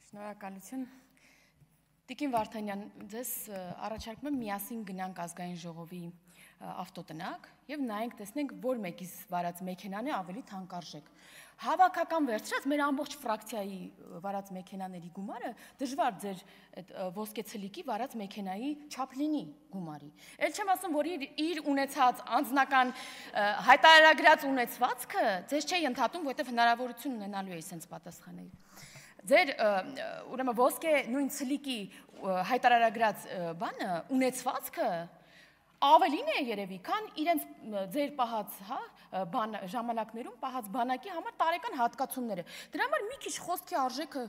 Շնորհակալություն։ Տիկին Վարդանյան, ձեզ առաջարկում եմ միասին գնանք ազգային ժողովի ավտոտնակ եւ նայենք տեսնենք որ մեկից վարած մեքենան է ավելի թանկարժեք։ Հավաքական վերցրած մեր ամբողջ ֆրակցիայի վարած մեքենաների գումարը դժվար ձեր այդ ոսկե ցլիկի վարած մեքենայի չափլինի գումարի։ Էլ չեմ ասում, որ իր ունեցած անձնական հայտարարագրած ունեցվածքը ձեզ չի ընդհատում, որովհետեւ հնարավորություն ունենալու է sense պատասխանել։ Ձեր ուրեմն ոսկե նույն ցլիկի հայտարարագրած բանը ունեցվածքը ավելին է երևի, քան իրենց ձեր պահած, ժամանակներում պահած բանակի համար տարեկան հատկացումները։ Դրա համար մի քիչ խոսքի արժեքը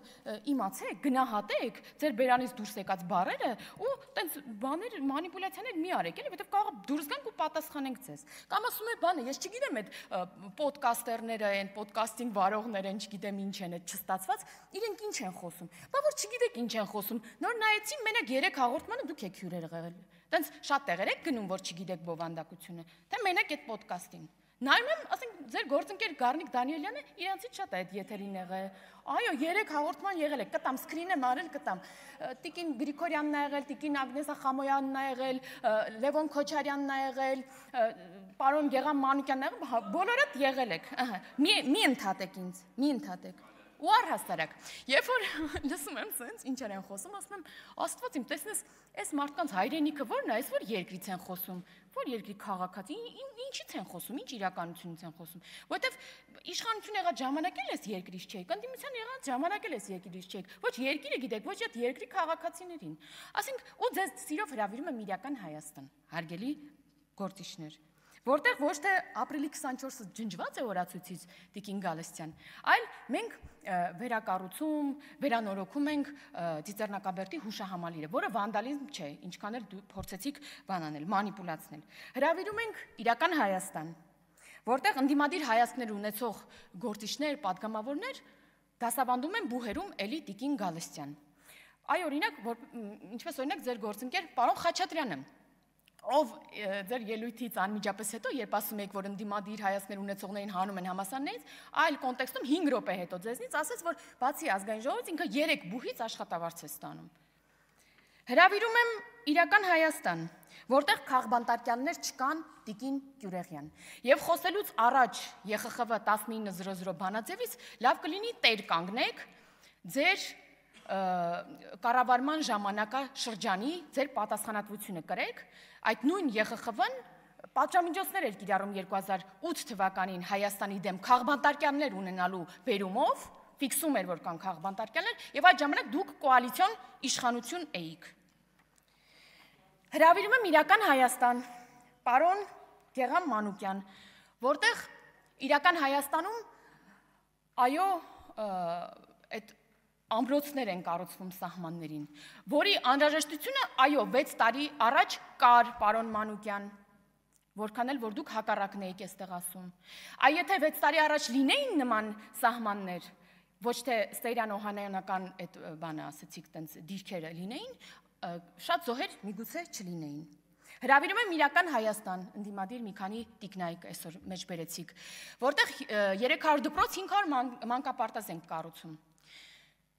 իմացեք, գնահատեք ձեր բերանից դուրս եկած բառերը ու տենց բաներ, մանիպուլյացիաներ մի արեք, էլի, որովհետև կարող դուրս գանք ու պատասխանենք ձեզ։ Կամ ասում եք բանը, ես չգիտեմ այդ պոդկաստերները են, պոդկաստինգ վարողներ են, չգիտեմ ինչ են, այդ չստացված, իրենք ինչ են խոսում։ Բա որ չգիտեք ինչ են խոսում, նոր նայեցի մենակ 3 հաղորդմանը դուք եք հյուրեր եղել։ Տենց շատ տեղեր եք գնում, որ չգիտեք բովանդակությունը, թե մենակ այդ պոդկաստին։ Նայում եմ, ասենք, ձեր գործընկեր Գառնիկ Դանիելյանը իրանցից շատ է այդ եթերին եղել։ Այո, 3 հաղորդման եղել է, կտամ, սկրին եմ արել, կտամ։ Տիկին Գրիգորյանն ա եղել, տիկին Ագնեսա Խամոյանն ա եղել, Լևոն Քոչարյանն ա եղել, պարոն Գեղամ Մանուկյանն ա եղել, բոլորդ եղել եք։ Մի ընդհատեք ինձ, մի ընդհատեք։ Ու առհասարակ, երբ որ լսում եմ սենց, ինչեր են խոսում, ասում եմ, Աստված իմ, տեսնես, այս մարդկանց հայրենիքը ո՞րն է, այս որ երկրից են խոսում, որ երկրի քաղաքացի, ինչից են խոսում, ինչ իրականությունից են խոսում, որովհետև իշխանություն եղած ժամանակ էլ էս երկրից չեք, ընդդիմության եղած ժամանակ էլ էս երկրից չեք, ոչ երկիրը գիտեք, ոչ այդ երկրի քաղաքացիներին, ասենք, ու ձեզ սիրով հրավիրում եմ իրական Հայաստան, հարգելի գործիչներ, որտեղ ոչ թե ապրիլի 24-ը ջնջված է օրացույցից Տիկին Գալստյան, այլ մենք վերակառուցում, վերանորոգում ենք Ծիծեռնակաբերդի հուշահամալիրը, որը վանդալիզմ չէ, ինչքան էլ դու փորձեցիք բանանել, մանիպուլացնել։ Հրավիրում ենք իրական Հայաստան, որտեղ ընդդիմադիր հայացքներ ունեցող գործիչներ, պատգամավորներ դասավանդում են բուհերում էլի Տիկին Գալստյան։ Այ օրինակ, ինչպես օրինակ ձեր գործընկեր պարոն Խաչատրյանը, ով ձեր ելույթից անմիջապես հետո, երբ ասում եք, որ ընդդիմադիր հայացքներ ունեցողներին հանում են համասարներից, այլ կոնտեքստում 5 րոպե հետո ձեզնից ասեց, որ բացի ազգային ժողովից ինքը 3 բուհից աշխատավարձ է ստանում։ Հրավիրում եմ իրական Հայաստան, որտեղ քաղբանտարկյաններ չկան Տիկին Գյուրեղյան։ Եվ խոսելուց առաջ ԵԽԽՎ 1900 բանաձևից լավ կլինի տեր կանգնեք ձեր կառավարման ժամանակաշրջանի ձեր պատասխանատվությունը կրեք, այդ նույն ԵԽԽՎ-ն պատժամիջոցներ էր կիրառում 2008 թվականին Հայաստանի դեմ քաղբանտարկյաններ ունենալու բերումով, ֆիքսում էր, որ կան քաղբանտարկյաններ, եւ այդ ժամանակ դուք կոալիցիոն իշխանություն էիք։ Հրավիրում եմ իրական Հայաստան, պարոն Գեղամ Մանուկյան, որտեղ իրական Հայաստանում, այո, այդ ամրոցներ են կառուցվում սահմաններին, որի անհրաժեշտությունը, այո, 6 տարի առաջ կար, պարոն Մանուկյան, որքան էլ որ դուք հակառակն եք այստեղ ասում։ Այ եթե 6 տարի առաջ լինեին նման սահմաններ, ոչ թե Ստեյրան Օհանյանական այդ բանը ասեցիք, տենց դիրքերը լինեին, շատ զոհեր միգուցե չլինեին։ Հրավիրում եմ իրական Հայաստան, ընդդիմադիր մի քանի տիկնայք այսօր մեջ բերեցիք, որտեղ 300 դպրոց 500 մանկապարտեզ ենք կառուցում։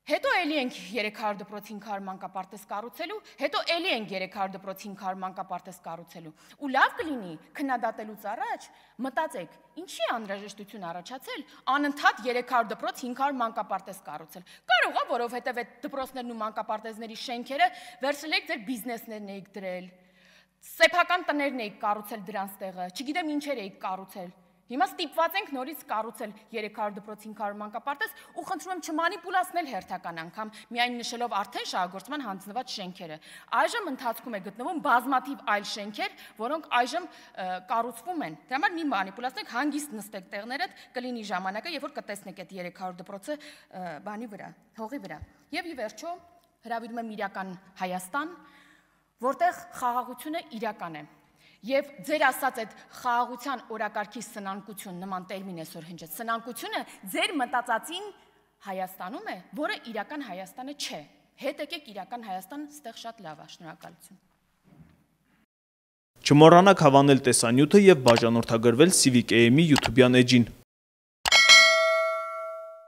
Հետո էլի ենք 300 դպրոց 500 մանկապարտեզ կառուցելու, հետո էլի ենք 300 դպրոց 500 մանկապարտեզ կառուցելու։ Ու լավ կլինի քննադատելուց առաջ մտածեք, ինչի անհրաժեշտություն առաջացել անընդհատ 300 դպրոց 500 մանկապարտեզ կառուցել։ Կարող է, որովհետև այդ դպրոցներն ու մանկապարտեզների շենքերը վերցրել եք ձեր բիզնեսներն եք դրել, սեփական տներն եք կառուցել դրանց տեղը, չգիտեմ ինչեր եք կառուցել։ Հիմա ստիպված ենք նորից կառուցել 300 դպրոց 500 մանկապարտեզ ու խնդրում եմ չմանիպուլացնել հերթական անգամ, միայն նշելով արդեն շահագործման հանձնված շենքերը։ Այժմ ընթացքում է գտնվում բազմաթիվ այլ շենքեր, որոնք այժմ կառուցվում են։ Դրա համար մի մանիպուլացնեք, հանգիստ նստեք տեղներդ, կլինի ժամանակը, երբ որ կտեսնեք այդ 300 դպրոցը բանի վրա, հողի վրա։ Եվ ի վերջո հրավիրում եմ իրական Հայաստան, որտեղ խաղաղությունը իրական է։ Եվ ձեր ասած այդ խաղաղության օրակարգի սնանկություն նման տերմին այսօր հնչեց, սնանկությունը ձեր մտածածին Հայաստանում է, որը իրական Հայաստանը չէ։ Հետ եկեք իրական Հայաստան, ստեղ շատ լավ է, շնորհակալություն։ Չմոռանաք հավանել տեսանյութը եւ բաժանորդագրվել Civic AM-ի YouTube-յան էջին։